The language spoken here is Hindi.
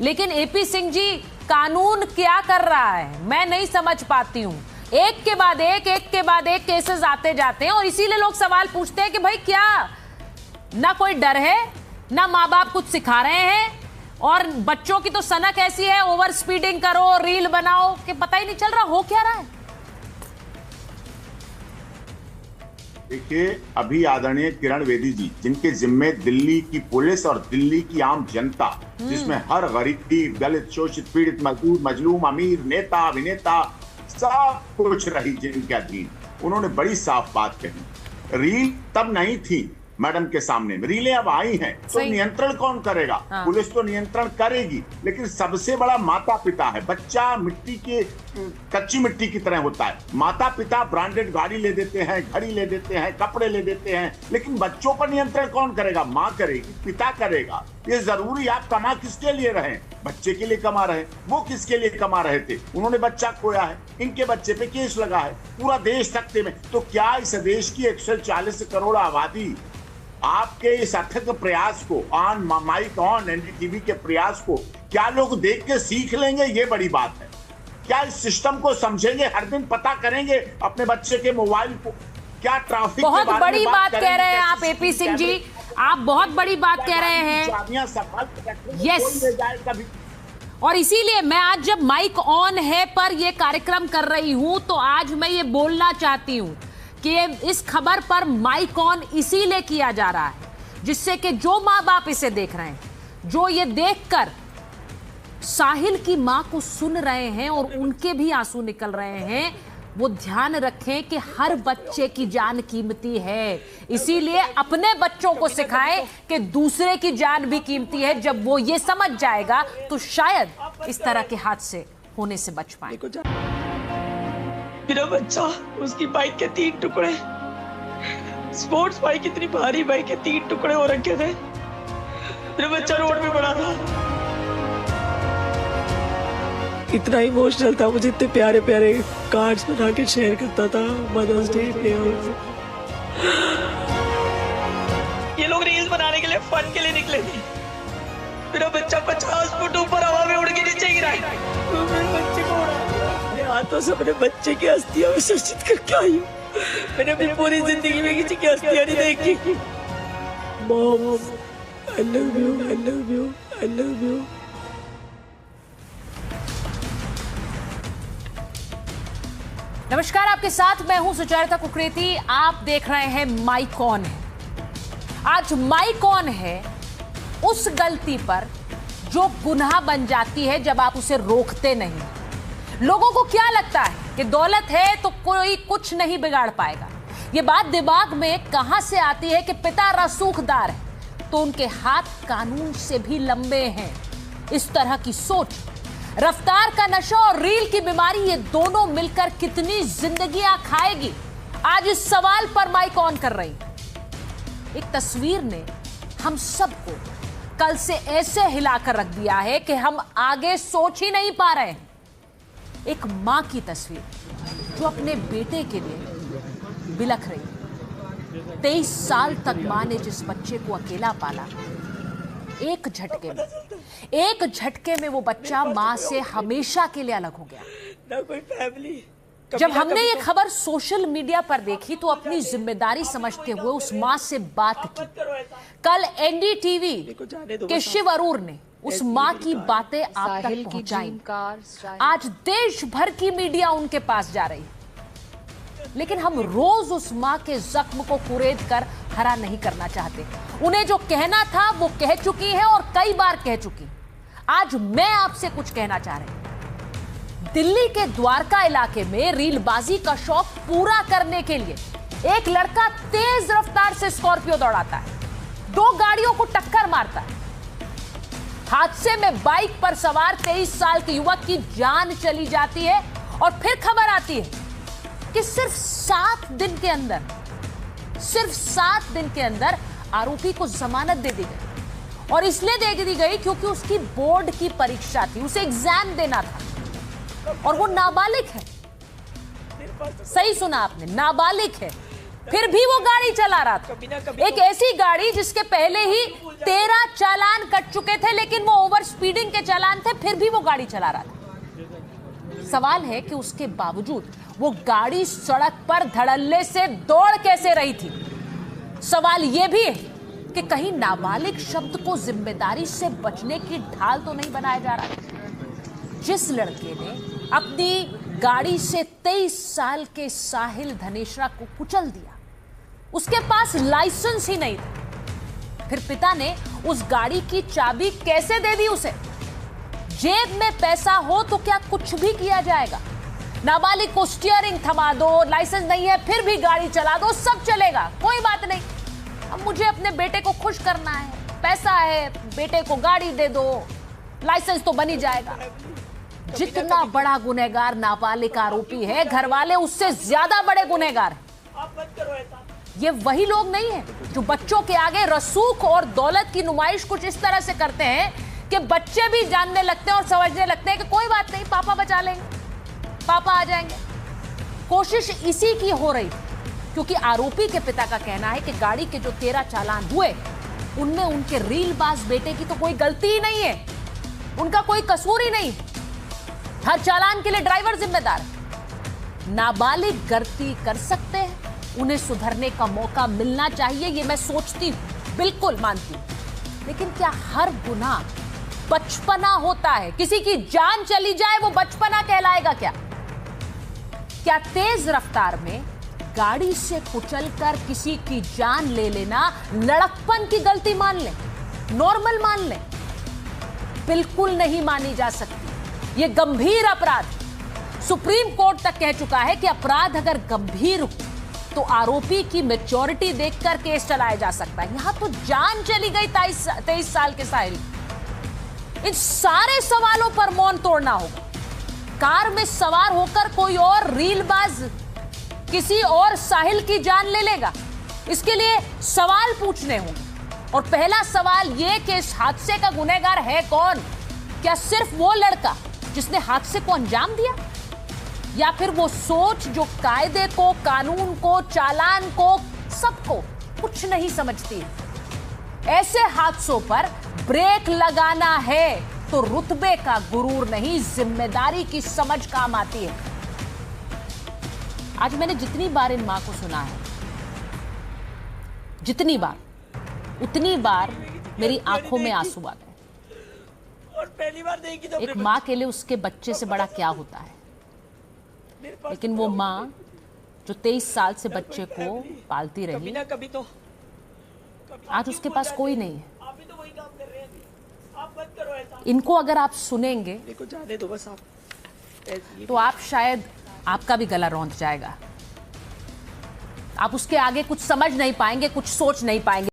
लेकिन एपी सिंह जी, कानून क्या कर रहा है मैं नहीं समझ पाती हूँ। एक के बाद एक केसेस आते जाते हैं और इसीलिए लोग सवाल पूछते हैं कि भाई क्या ना कोई डर है, ना माँ बाप कुछ सिखा रहे हैं, और बच्चों की तो सनक ऐसी है, ओवर स्पीडिंग करो, रील बनाओ, कि पता ही नहीं चल रहा हो क्या रहा है। देखिए, अभी आदरणीय किरण बेदी जी, जिनके जिम्मे दिल्ली की पुलिस और दिल्ली की आम जनता, जिसमें हर गरीब, दलित, शोषित, पीड़ित, मजदूर, मजलूम, अमीर, नेता, अभिनेता, सब कुछ रही जिनके अधीन, उन्होंने बड़ी साफ बात कही। रील तब नहीं थी मैडम के सामने, रीलें अब आई हैं, तो नियंत्रण कौन करेगा? पुलिस तो नियंत्रण करेगी, लेकिन सबसे बड़ा माता पिता है। बच्चा मिट्टी के कच्ची मिट्टी की तरह होता है। माता पिता ब्रांडेड गाड़ी ले देते हैं, घड़ी ले देते हैं, कपड़े ले देते हैं, लेकिन बच्चों पर नियंत्रण कौन करेगा? माँ करेगी, पिता करेगा। ये जरूरी, आप कमा किसके लिए रहे? बच्चे के लिए कमा रहे। वो किसके लिए कमा रहे थे? उन्होंने बच्चा खोया है, इनके बच्चे पे केस लगा है, पूरा देश तख्ते में। तो क्या इस देश की 140 करोड़ आबादी आपके इस अथक प्रयास को, ऑन माइक ऑन एनडीटीवी के प्रयास को क्या लोग देख के सीख लेंगे? ये बड़ी बात है। क्या इस सिस्टम को समझेंगे? हर दिन पता करेंगे अपने बच्चे के मोबाइल को? क्या ट्रैफिक बहुत बड़ी बात कह रहे हैं आप एपी सिंह जी, आप बहुत बड़ी बात कह रहे हैं। यस, और इसीलिए मैं आज जब माइक ऑन है पर ये कार्यक्रम कर रही हूं, तो आज मैं ये बोलना चाहती हूं कि इस खबर पर माइक ऑन इसीलिए किया जा रहा है जिससे कि जो माँ बाप इसे देख रहे हैं, जो ये देखकर साहिल की माँ को सुन रहे हैं और उनके भी आंसू निकल रहे हैं, वो ध्यान रखें कि हर बच्चे की जान कीमती है। इसीलिए अपने बच्चों को सिखाएं कि दूसरे की जान भी कीमती है। जब वो ये समझ जाएगा तो शायद इस तरह के हादसे होने से बच पाए। मेरा बच्चा, उसकी बाइक के 3 टुकड़े, स्पोर्ट्स बाइक, इतनी भारी बाइक के 3 टुकड़े हो रखे थे। मेरा बच्चा रोड पे पड़ा था। इतना इमोशनल था, मुझे इतने प्यारे प्यारे कार्ड्स बना के शेयर करता था मदर्स डे पे। ये लोग रील्स बनाने के लिए, फन के लिए निकले थे। मेरा बच्चा 50 फुट ऊपर हवा में उड़ के नीचे गिरा। मेरे बच्चे को हाथों से अपने बच्चे की अस्थियां विसर्जित करके आई हूँ। मैंने अपनी पूरी जिंदगी में किसी की अस्थियां नहीं देखी। Mom, I love you, I love you, I love you. नमस्कार, आपके साथ मैं हूं सुचरिता कुकरेती। आप देख रहे हैं माइक ऑन है। आज माइक ऑन है उस गलती पर जो गुनाह बन जाती है जब आप उसे रोकते नहीं। लोगों को क्या लगता है कि दौलत है तो कोई कुछ नहीं बिगाड़ पाएगा। ये बात दिमाग में कहां से आती है कि पिता रसूखदार है तो उनके हाथ कानून से भी लंबे हैं। इस तरह की सोच, रफ्तार का नशा और रील की बीमारी, ये दोनों मिलकर कितनी जिंदगियां खाएगी, आज इस सवाल पर माइक ऑन कर रही। एक तस्वीर ने हम सबको कल से ऐसे हिलाकर रख दिया है कि हम आगे सोच ही नहीं पा रहे हैं। एक मां की तस्वीर जो अपने बेटे के लिए बिलख रही। 23 साल तक मां ने जिस बच्चे को अकेला पाला, एक झटके में वो बच्चा मां से हमेशा के लिए अलग हो गया। ना कोई फैमिली। जब हमने ये खबर सोशल मीडिया पर देखी तो अपनी जिम्मेदारी समझते हुए उस मां से बात की। कल एनडीटीवी के शिव अरूर ने उस मां की बातें आप तक पहुंचाई। आज देश भर की मीडिया उनके पास जा रही है, लेकिन हम रोज उस मां के जख्म को कुरेद कर हरा नहीं करना चाहते। उन्हें जो कहना था वो कह चुकी है और कई बार कह चुकी। आज मैं आपसे कुछ कहना चाह रही हूं। दिल्ली के द्वारका इलाके में रीलबाजी का शौक पूरा करने के लिए एक लड़का तेज रफ्तार से स्कॉर्पियो दौड़ाता है, 2 गाड़ियों को टक्कर मारता है। हादसे में बाइक पर सवार 23 साल के युवक की जान चली जाती है और फिर खबर आती है कि सिर्फ 7 दिन के अंदर आरोपी को जमानत दे दी गई। और इसलिए दे दी गई क्योंकि उसकी बोर्ड की परीक्षा थी, उसे एग्जाम देना था और वो नाबालिग है। सही सुना आपने, नाबालिग है। फिर भी वो गाड़ी चला रहा था। कभी ना कभी एक ऐसी गाड़ी जिसके पहले ही 13 चालान कट चुके थे, लेकिन वो ओवर स्पीडिंग के चालान थे, फिर भी वो गाड़ी चला रहा था। सवाल है कि उसके बावजूद वो गाड़ी सड़क पर धड़ल्ले से दौड़ कैसे रही थी। सवाल यह भी है कि कहीं नाबालिग शब्द को जिम्मेदारी से बचने की ढाल तो नहीं बनाया जा रहा। जिस लड़के ने अपनी गाड़ी से 23 साल के साहिल धनेश्रा को कुचल दिया, उसके पास लाइसेंस ही नहीं था। फिर पिता ने उस गाड़ी की चाबी कैसे दे दी उसे? जेब में पैसा हो तो क्या कुछ भी किया जाएगा? नाबालिग को स्टीयरिंग थमा दो, लाइसेंस नहीं है फिर भी गाड़ी चला दो, सब चलेगा, कोई बात नहीं। अब मुझे अपने बेटे को खुश करना है, पैसा है, बेटे को गाड़ी दे दो, लाइसेंस तो बन ही जाएगा। जितना बड़ा गुनहगार नाबालिग आरोपी है, घर वाले उससे ज्यादा बड़े गुनहगार हैं। आप मत करो ऐसा। ये वही लोग नहीं है जो बच्चों के आगे रसूख और दौलत की नुमाइश कुछ इस तरह से करते हैं कि बच्चे भी जानने लगते हैं और समझने लगते हैं कि कोई बात नहीं, पापा बचा लेंगे, पापा आ जाएंगे। कोशिश इसी की हो रही, क्योंकि आरोपी के पिता का कहना है कि गाड़ी के जो 13 चालान हुए उनमें उनके रीलबाज बेटे की तो कोई गलती ही नहीं है, उनका कोई कसूर ही नहीं। हर चालान के लिए ड्राइवर जिम्मेदार है। नाबालिग गलती कर सकते हैं, उन्हें सुधरने का मौका मिलना चाहिए, ये मैं सोचती हूं, बिल्कुल मानती हूं। लेकिन क्या हर गुनाह बचपना होता है? किसी की जान चली जाए वो बचपना कहलाएगा क्या? क्या तेज रफ्तार में गाड़ी से कुचलकर किसी की जान ले लेना लड़कपन की गलती मान लें, नॉर्मल मान लें? बिल्कुल नहीं मानी जा सकती। यह गंभीर अपराध, सुप्रीम कोर्ट तक कह चुका है कि अपराध अगर गंभीर हो तो आरोपी की मैच्योरिटी देखकर केस चलाया जा सकता है। यहां तो जान चली गई 23 साल के साहिल। इन सारे सवालों पर मौन तोड़ना होगा। कार में सवार होकर कोई और रीलबाज किसी और साहिल की जान ले लेगा, इसके लिए सवाल पूछने होंगे। और पहला सवाल यह कि इस हादसे का गुनहगार है कौन? क्या सिर्फ वो लड़का जिसने हादसे को अंजाम दिया, या फिर वो सोच जो कायदे को, कानून को, चालान को, सबको कुछ नहीं समझती? ऐसे हादसों पर ब्रेक लगाना है तो रुतबे का गुरूर नहीं, जिम्मेदारी की समझ काम आती है। आज मैंने जितनी बार इन मां को सुना है, जितनी बार, उतनी बार मेरी आंखों में आंसू आ गए। और पहली बार देखी तो एक मां के लिए उसके बच्चे से बड़ा क्या होता है, लेकिन वो मां जो 23 साल से बच्चे को पालती कभी रही, ना कभी तो आज उसके पास कोई नहीं है। आप भी तो वही काम कर रहे हैं। आप मत करो ऐसा। इनको अगर आप सुनेंगे देखो जाने दो बस आप ऐसे। तो आप शायद आपका भी गला रौंद जाएगा, आप उसके आगे कुछ समझ नहीं पाएंगे, कुछ सोच नहीं पाएंगे।